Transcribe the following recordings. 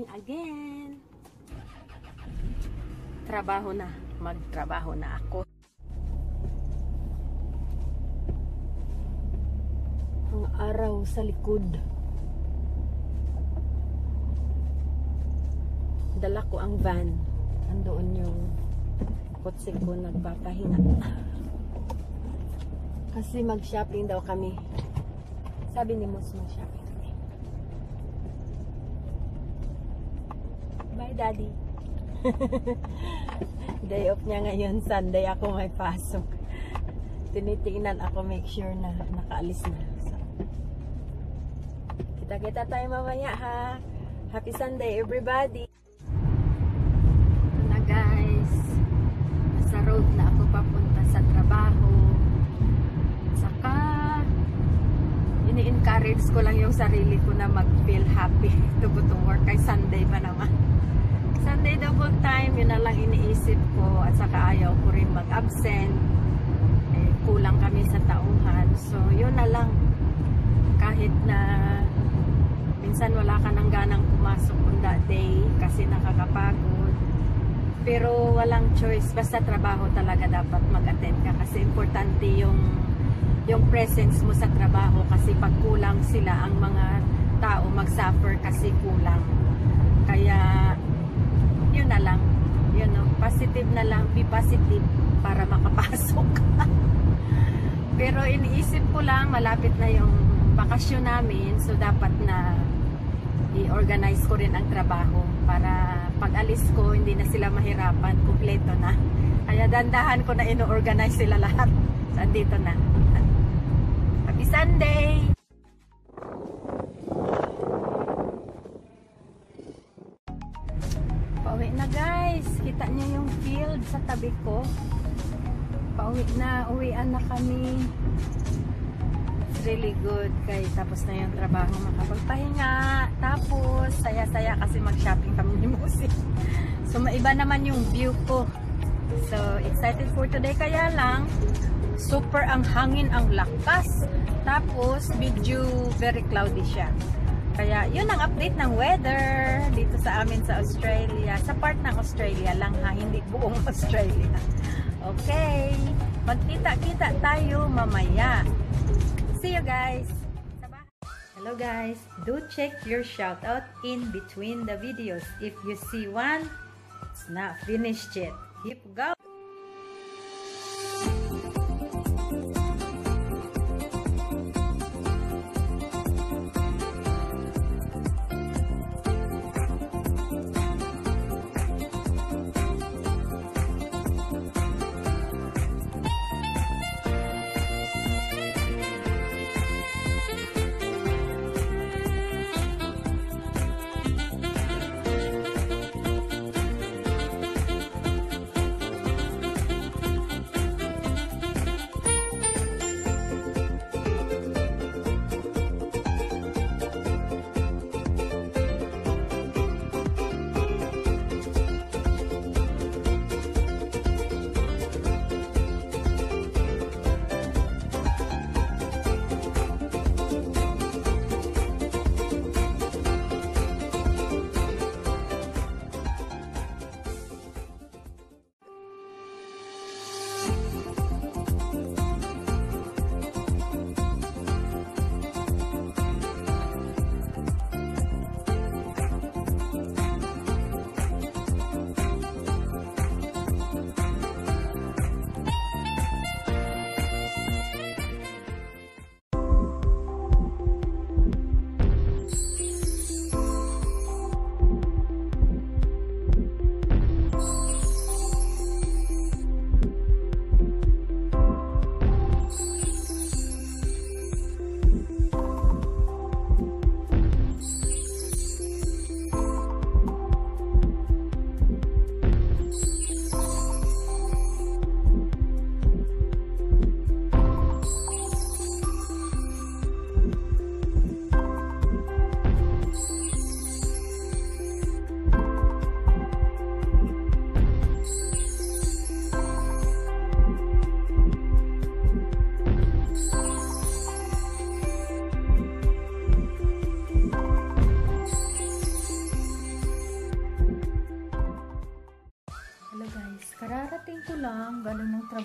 morning again. Trabaho na. Magtrabaho na ako. Ang araw sa likod. Dala ko ang van. Andoon yung kotse ko nagpapahinga. Kasi mag-shopping daw kami. Sabi ni Mus, mag-shopping kami. Bye, Daddy. Day off niya ngayon. Sunday ako may pasok. Tinitingnan ako, make sure na nakaalis na. So, kita-kita tayo mamaya, ha? Happy Sunday, everybody! Na guys, nasa road na ako papunta sa trabaho. Saka, ini-encourage ko lang yung sarili ko na mag-feel happy to go to work. Kay Sunday pa naman. Sunday double time, yun na lang iniisip ko. At saka ayaw ko rin mag-absent. Eh, kulang kami sa tauhan. So, yun na lang. Kahit na minsan wala ka nang ganang pumasok on that day kasi nakakapagod. Pero walang choice. Basta trabaho talaga dapat mag-attend ka. Kasi importante yung presence mo sa trabaho. Kasi pag kulang sila, ang mga tao mag-suffer kasi kulang. Kaya yun na lang, yun know, positive na lang, be positive para makapasok. Pero iniisip ko lang, malapit na yung bakasyon namin, so dapat na i-organize ko rin ang trabaho para pag alis ko, hindi na sila mahirapan, kumpleto na. Kaya dandahan ko na ino-organize sila lahat. So, andito na. Happy Sunday! Pauwi na guys, kita niyo yung field sa tabi ko. Pauwi na, uwian na kami. It's really good kay tapos na yung trabaho, makapagpahinga. Tapos saya-saya kasi mag-shopping kami ni Musi. So maiba naman yung view ko. So excited for today, kaya lang super ang hangin, ang lakas. Tapos medyo very cloudy siya. Kaya yun ang update ng weather dito sa amin sa Australia. Sa part ng Australia lang ha, hindi buong Australia. Okay, magkita-kita tayo mamaya. See you guys! Hello guys, do check your shoutout in between the videos. If you see one, it's not finished yet. Keep going!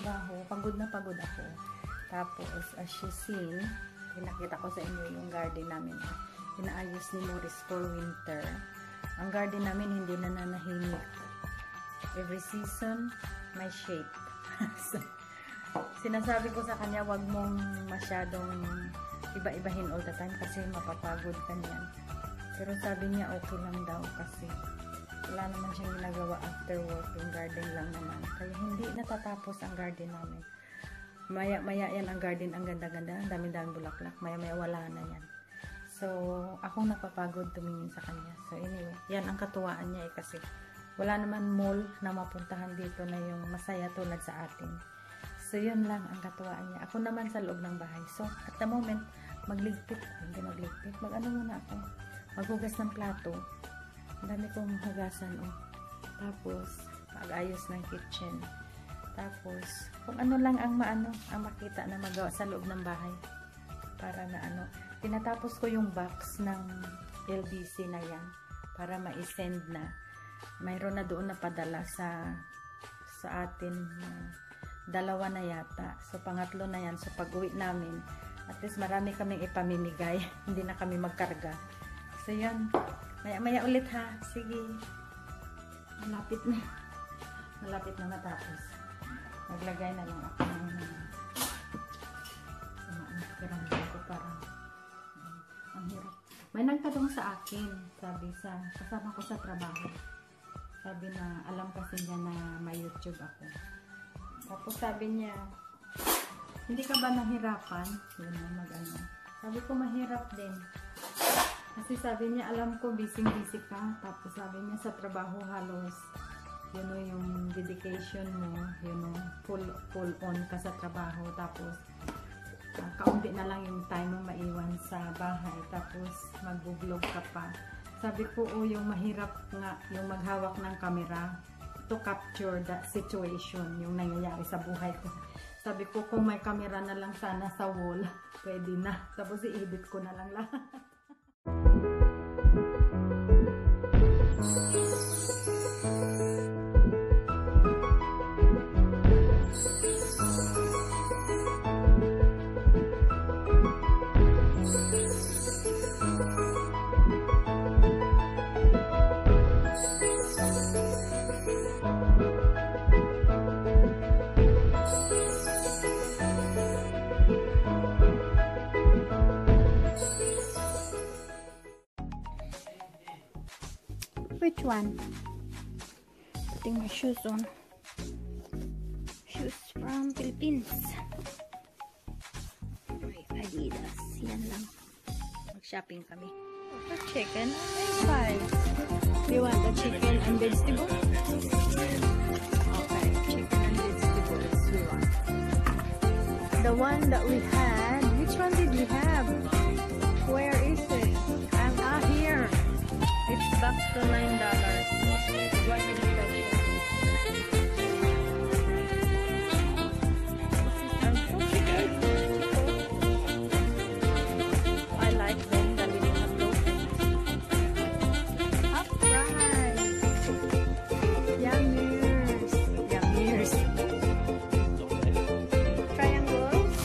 trabaho, pagod na pagod ako. Tapos, as you seen, pinakita ko sa inyo yung garden namin. Inaayos ni Morris for winter. Ang garden namin hindi na nanahimik. Every season, may shape. So, sinasabi ko sa kanya, wag mong masyadong iba-ibahin all the time kasi mapapagod ka niyan. Pero sabi niya okay lang daw kasi wala naman siyang ginagawa after work, yung garden lang naman. Kaya hindi natatapos ang garden namin. Maya-maya yan ang garden, ang ganda-ganda, ang dami-dami bulaklak. Maya-maya wala na yan. So, akong napapagod tumingin sa kanya. So, anyway, yan ang katuwaan niya kasi wala naman mall na mapuntahan dito na yung masaya tulad sa atin. So, yun lang ang katuwaan niya. Ako naman sa loob ng bahay. So, at the moment, magligpit. Hindi magligpit. Mag-ano muna ako. Maghugas ng plato. Ang dami kong hugasan, oh. Tapos, mag-ayos ng kitchen. Tapos, kung ano lang ang makita na magawa sa loob ng bahay. Para na tinatapos ko yung box ng LBC na yan. Para ma-send na. Mayroon na doon na padala sa atin na dalawa na yata. So, pangatlo na yan. So, pag-uwi namin, at least marami kaming ipamimigay. Hindi na kami magkarga. So, yan. Maya-maya ulit ha. Sige. Malapit na. Malapit na matapos. Maglagay na lang ako ng pakiramdam ko parang ang hirap. May nagtanong sa akin. Sabi kasama ko sa trabaho. Sabi na, alam kasi niya na may YouTube ako. Tapos sabi niya, hindi ka ba nahirapan? Yun na Sabi ko, mahirap din. Kasi sabi niya, alam ko, busy-busy ka. Tapos sabi niya, sa trabaho halos, yung dedication mo, full on ka sa trabaho. Tapos, kaunti na lang yung time mo maiwan sa bahay. Tapos, mag-vlog ka pa. Sabi ko, yung mahirap nga, yung maghawak ng camera to capture that situation, yung nangyayari sa buhay ko. Sabi ko, kung may camera na lang sana sa wall, pwede na. Tapos, i-edit ko na lang lahat. Which one? Putting my shoes on. Shoes from Philippines. My Adidas. Yan lang. Mag-shopping kami. For chicken and fries. Do you want the chicken and vegetables? Okay, chicken and vegetables we want. The one that we had, which one did we have? Where is it? Here. It's back to $9. What is special? I like them, the little hotdog. Upright. Yummers. Yummers. Triangles.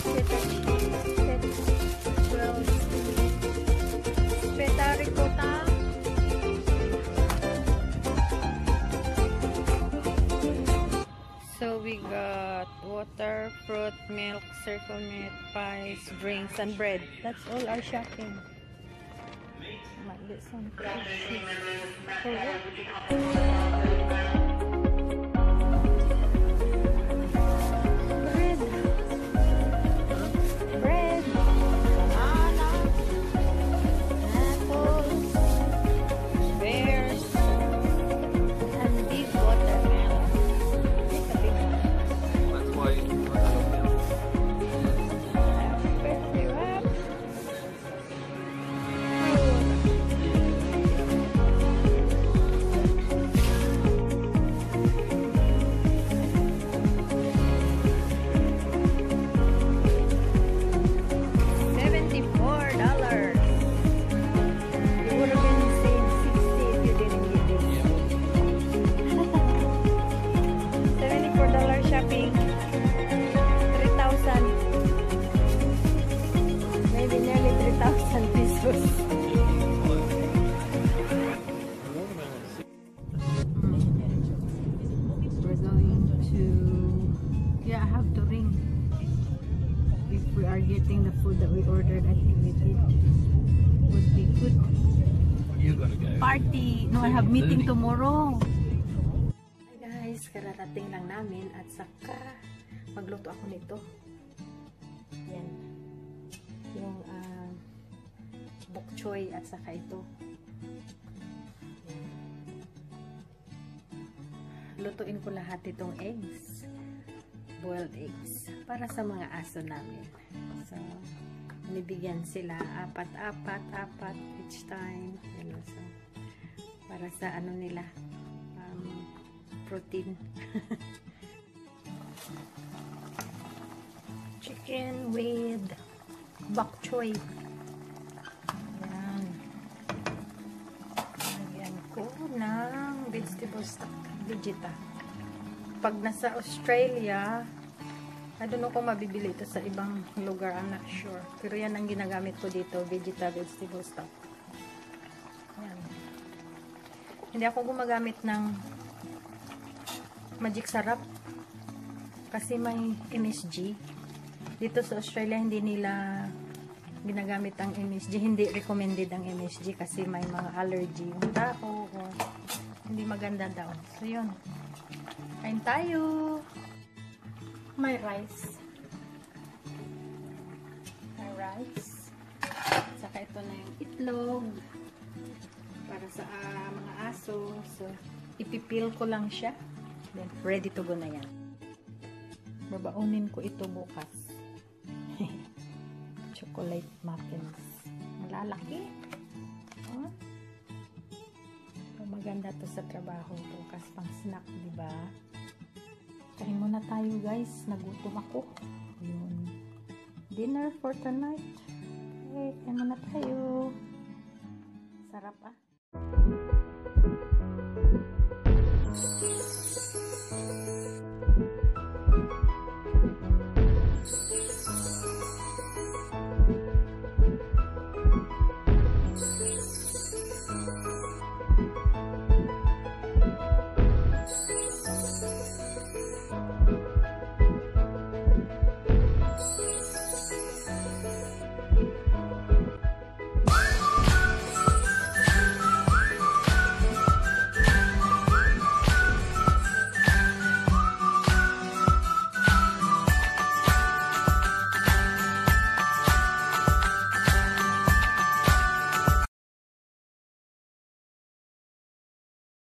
Feta ricotta. So we got water, fruit, milk, circle meat, pies, drinks, and bread. That's all our shopping. Might get some fish. Bread. Banana. Apples. Pears. And big watermelon. we ordered, I think we did. Would be good. You gotta go. Party! No, I have meeting tomorrow. Hi guys, kararating lang namin at saka magluto ako nito. Yan. Yung bok choy at saka ito. Yan. Lutuin ko lahat itong eggs. Boiled eggs. Para sa mga aso namin. So, nibigyan sila apat each time. You know, so, para sa ano nila, protein. Chicken with bok choy. Ayan. Lagyan ko ng vegetable stock. Vegeta. Pag nasa Australia, I don't know kung mabibili ito sa ibang lugar, I'm not sure. Pero yan ang ginagamit ko dito, Vegeta vegetable stock. Yan. Hindi ako gumagamit ng Magic Sarap kasi may MSG. Dito sa Australia, hindi nila ginagamit ang MSG. Hindi recommended ang MSG kasi may mga allergy yung tao o hindi maganda daw. So, yun. Kain tayo! May rice. May rice. Saka ito na yung itlog. Para sa mga aso. So, ipipil ko lang siya. Then, ready to go na yan. Babaunin ko ito bukas. Chocolate muffins. Malalaki. Oh. So, maganda to sa trabaho. Bukas pang snack, diba? Kain muna tayo guys. Nagutom ako. Yun. Dinner for tonight. Okay, kain muna tayo. Sarap ah.